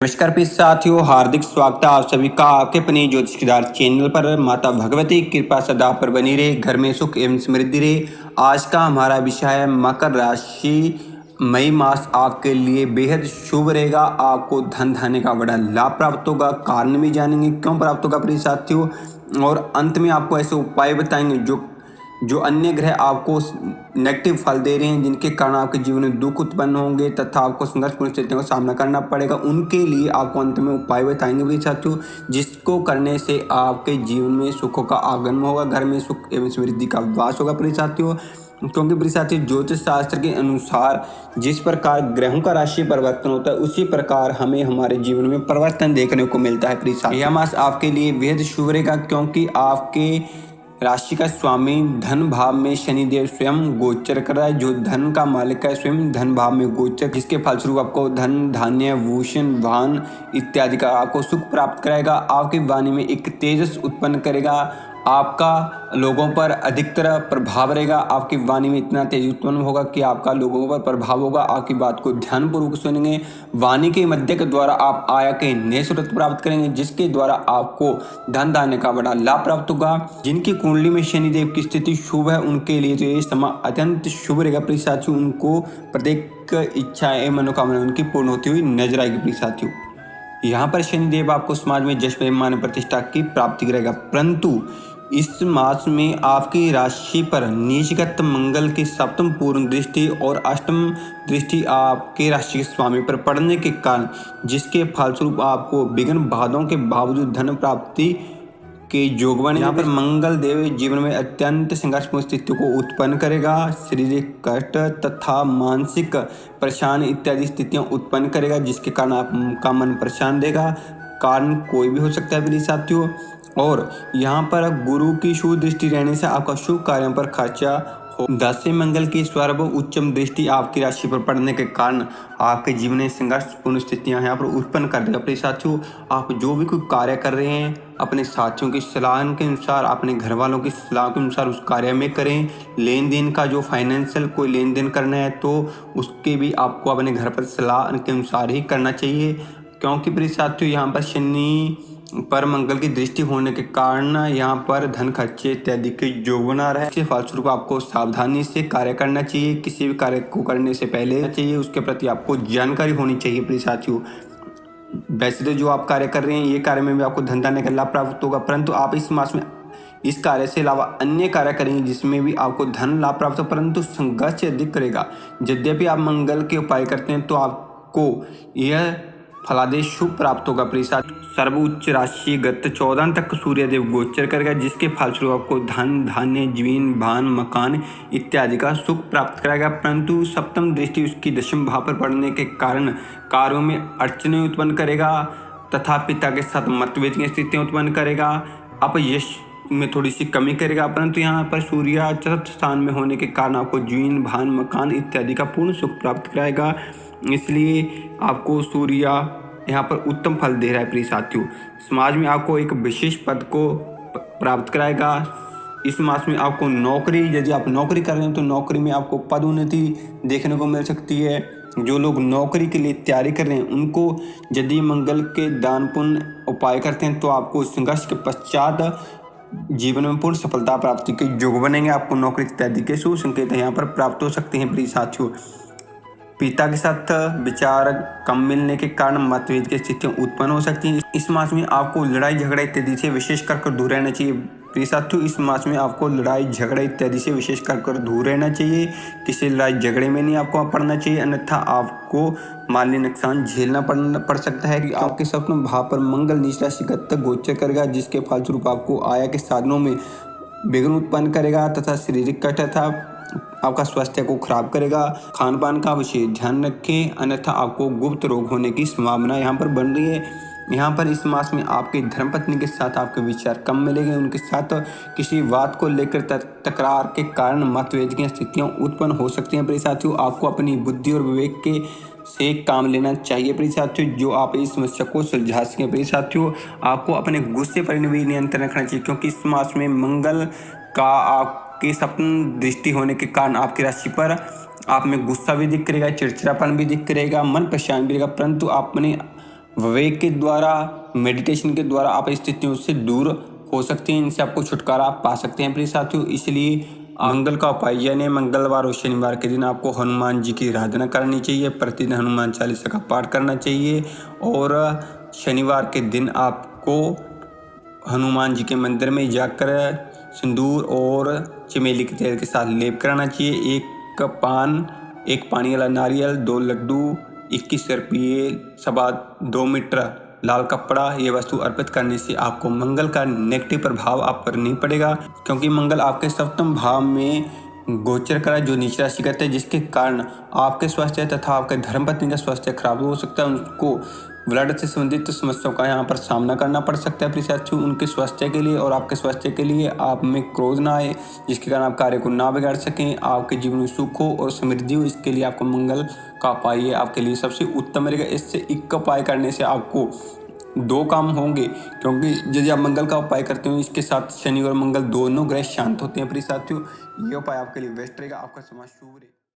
नमस्कार प्रिय साथियों, हार्दिक स्वागत है आप सभी का आपके अपने ज्योतिष केदार चैनल पर। माता भगवती की कृपा सदा पर बनी रहे, घर में सुख एवं समृद्धि रहे। आज का हमारा विषय है मकर राशि। मई मास आपके लिए बेहद शुभ रहेगा। आपको धन धान्य का बड़ा लाभ प्राप्त होगा। कारण भी जानेंगे क्यों प्राप्त होगा प्रिय साथियों, और अंत में आपको ऐसे उपाय बताएंगे जो अन्य ग्रह आपको नेगेटिव फल दे रहे हैं, जिनके कारण आपके जीवन में दुख उत्पन्न होंगे तथा आपको संघर्षपूर्ण स्थितियों का सामना करना पड़ेगा। उनके लिए आपको अंत में उपाय बताएंगे प्रिय साथियों, जिसको करने से आपके जीवन में सुखों का आगमन होगा, घर में सुख एवं समृद्धि का वास होगा प्रिय साथियों। क्योंकि प्रिय साथियों, ज्योतिष शास्त्र के अनुसार जिस प्रकार ग्रहों का राशि परिवर्तन होता है, उसी प्रकार हमें हमारे जीवन में परिवर्तन देखने को मिलता है प्रिय साथियों। यह मास आपके लिए बेहद शुभ रहेगा, क्योंकि आपके राशि का स्वामी धन भाव में शनिदेव स्वयं गोचर कर रहा है। जो धन का मालिक है स्वयं धन भाव में गोचर, जिसके फलस्वरूप आपको धन धान्य भूषण वाहन इत्यादि का आपको सुख प्राप्त कराएगा। आपकी वाणी में एक तेजस उत्पन्न करेगा। आपका लोगों पर अधिकतर प्रभाव रहेगा। आपकी वाणी में इतना तेज उत्पन्न होगा कि आपका लोगों पर प्रभाव होगा। आपकी बात को ध्यानपूर्वक सुनेंगे। वाणी के मध्य के द्वारा आप आय के नए स्रोत प्राप्त करेंगे, जिसके द्वारा आपको धन धान्य का बड़ा लाभ प्राप्त होगा। जिनकी कुंडली में शनिदेव की स्थिति शुभ है, उनके लिए तो ये समय अत्यंत शुभ रहेगा प्रिय साथियों। उनको प्रत्येक इच्छा एवं मनोकामना उनकी पूर्ण होती हुई नजर आएगी प्रिय साथियों। यहाँ पर शनिदेव आपको समाज में जश मान प्रतिष्ठा की प्राप्ति करेगा, परंतु इस मास में आपकी राशि पर नीचगत मंगल की सप्तम पूर्ण दृष्टि और अष्टम दृष्टि आपके राशि के स्वामी पर पड़ने के कारण, जिसके फलस्वरूप आपको विघ्न बाधाओं के बावजूद धन प्राप्ति के योग बने। यहाँ पर मंगल देव जीवन में अत्यंत संघर्षपूर्ण स्थितियों को उत्पन्न करेगा। शारीरिक कष्ट तथा मानसिक परेशानी इत्यादि स्थितियां उत्पन्न करेगा, जिसके कारण आपका मन परेशान देगा। कारण कोई भी हो सकता है प्रिय साथियों। और यहाँ पर गुरु की शुभ दृष्टि रहने से आपका शुभ कार्यों पर खर्चा हो। दसवें मंगल की सर्व उच्चम दृष्टि आपकी राशि पर पड़ने के कारण आपके जीवन में संघर्षपूर्ण स्थितियां यहाँ पर उत्पन्न कर देगा प्रिय साथियों। आप जो भी कोई कार्य कर रहे हैं, अपने साथियों की सलाह के अनुसार, अपने घर वालों की सलाह के अनुसार उस कार्य में करें। लेन देन का जो फाइनेंशियल कोई लेन देन करना है, तो उसके भी आपको अपने घर पर सलाह के अनुसार ही करना चाहिए। क्योंकि प्रिय साथियों, यहाँ पर शनि पर मंगल की दृष्टि होने के कारण यहाँ पर धन खर्चे इत्यादि के योग बना रहा है। इसके फलस्वरूप आपको सावधानी से कार्य करना चाहिए। किसी भी कार्य को करने से पहले चाहिए उसके प्रति आपको जानकारी होनी चाहिए प्रिय साथियों। वैसे तो जो आप कार्य कर रहे हैं, ये कार्य में भी आपको धन धान्य का लाभ प्राप्त होगा, परंतु आप इस मास में इस कार्य से अलावा अन्य कार्य करेंगे जिसमें भी आपको धन लाभ प्राप्त हो, परंतु संघर्ष अधिक करेगा। यद्यपि आप मंगल के उपाय करते हैं तो आपको यह फलादेश शुभ प्राप्त होगा प्रिय साथियों। सर्वोच्च राशि गत 14 तक सूर्यदेव गोचर करेगा, जिसके फलस्वरूप आपको धन धान्य जमीन वाहन मकान इत्यादि का सुख प्राप्त कराएगा। परंतु सप्तम दृष्टि उसकी दशम भाव पर पड़ने के कारण कार्यों में अड़चनें उत्पन्न करेगा तथा पिता के साथ मतभेद की स्थितियां उत्पन्न करेगा। अपयश में थोड़ी सी कमी करेगा। परंतु यहाँ पर सूर्य चतुर्थ स्थान में होने के कारण आपको जमीन वाहन मकान इत्यादि का पूर्ण सुख प्राप्त कराएगा। इसलिए आपको सूर्य यहाँ पर उत्तम फल दे रहा है प्रिय साथियों। समाज में आपको एक विशेष पद को प्राप्त कराएगा। इस मास में आपको नौकरी, यदि आप नौकरी कर रहे हैं तो नौकरी में आपको पदोन्नति देखने को मिल सकती है। जो लोग नौकरी के लिए तैयारी कर रहे हैं, उनको यदि मंगल के दान पुण्य उपाय करते हैं तो आपको संघर्ष के पश्चात जीवन में पूर्ण सफलता प्राप्ति के योग बनेंगे। आपको नौकरी इत्यादि के शुभ संकेत यहाँ पर प्राप्त हो सकते हैं प्रिय साथियों। पिता के साथ विचार कम मिलने के कारण मतभेद की स्थितियां उत्पन्न हो सकती हैं। इस मास में आपको लड़ाई झगड़ा इत्यादि से विशेष कर दूर रहना चाहिए प्रिय साथियों। इस मास में आपको लड़ाई झगड़ा इत्यादि से विशेष कर दूर रहना चाहिए। किसी लड़ाई झगड़े में नहीं आपको पड़ना चाहिए, अन्यथा आपको माली नुकसान झेलना पड़ सकता है। कि आपके सप्तम भाव पर मंगल नीच राशि तक गोचर करेगा, जिसके फलस्वरूप आपको आय के साधनों में विघ्न उत्पन्न करेगा तथा शारीरिक कष्ट तथा आपका स्वास्थ्य को खराब करेगा। खान पान का विशेष ध्यान रखें, अन्यथा आपको गुप्त रोग होने की संभावना यहाँ पर बन रही है। यहाँ पर इस मास में आपकी धर्मपत्नी के साथ आपके विचार कम मिलेंगे। उनके साथ किसी बात को लेकर तकरार के कारण मतभेद की स्थितियाँ उत्पन्न हो सकती हैं प्रिय साथियों। आपको अपनी बुद्धि और विवेक के से काम लेना चाहिए प्रिय साथियों, जो आप इस समस्या को सुलझा सकें प्रिय साथियों। आपको अपने गुस्से पर भी नियंत्रण रखना चाहिए, क्योंकि इस मास में मंगल का आपकी सप्तम दृष्टि होने के कारण आपकी राशि पर आप में गुस्सा भी दिख करेगा, चिड़चिड़ापन भी दिख करेगा, मन परेशान भी रहेगा, परंतु आप अपने विवेक के द्वारा, मेडिटेशन के द्वारा आप स्थितियों से दूर हो सकते हैं, इनसे आपको छुटकारा पा सकते हैं प्रिय साथियों। इसलिए मंगल का उपाय यानी मंगलवार और शनिवार के दिन आपको हनुमान जी की आराधना करनी चाहिए, प्रतिदिन हनुमान चालीसा का पाठ करना चाहिए और शनिवार के दिन आपको हनुमान जी के मंदिर में जाकर सिंदूर और चमेली के तेल के साथ लेप कराना चाहिए। एक पानी वाला नारियल, 2 लड्डू, 21 रुपये, सवा 2 मीटर लाल कपड़ा, ये वस्तु अर्पित करने से आपको मंगल का नेगेटिव प्रभाव आप पर नहीं पड़ेगा, क्योंकि मंगल आपके सप्तम भाव में गोचर करा जो नीच राशि करते हैं, जिसके कारण आपके स्वास्थ्य तथा आपके धर्मपत्नी का स्वास्थ्य खराब हो सकता है। उनको ब्लड से संबंधित समस्याओं का यहाँ पर सामना करना पड़ सकता है प्रिय साथियों। उनके स्वास्थ्य के लिए और आपके स्वास्थ्य के लिए आप में क्रोध ना आए, जिसके कारण आप कार्य को ना बिगाड़ सकें, आपके जीवन में सुख हो और समृद्धि हो। इसके लिए आपको मंगल का उपाय आपके लिए सबसे उत्तम रहेगा। इससे एक उपाय करने से आपको 2 काम होंगे, क्योंकि यदि आप मंगल का उपाय करते हो इसके साथ शनि और मंगल दोनों ग्रह शांत होते हैं प्रिय साथियों। ये उपाय आपके लिए बेस्ट रहेगा। आपका समाज शुभ रहे।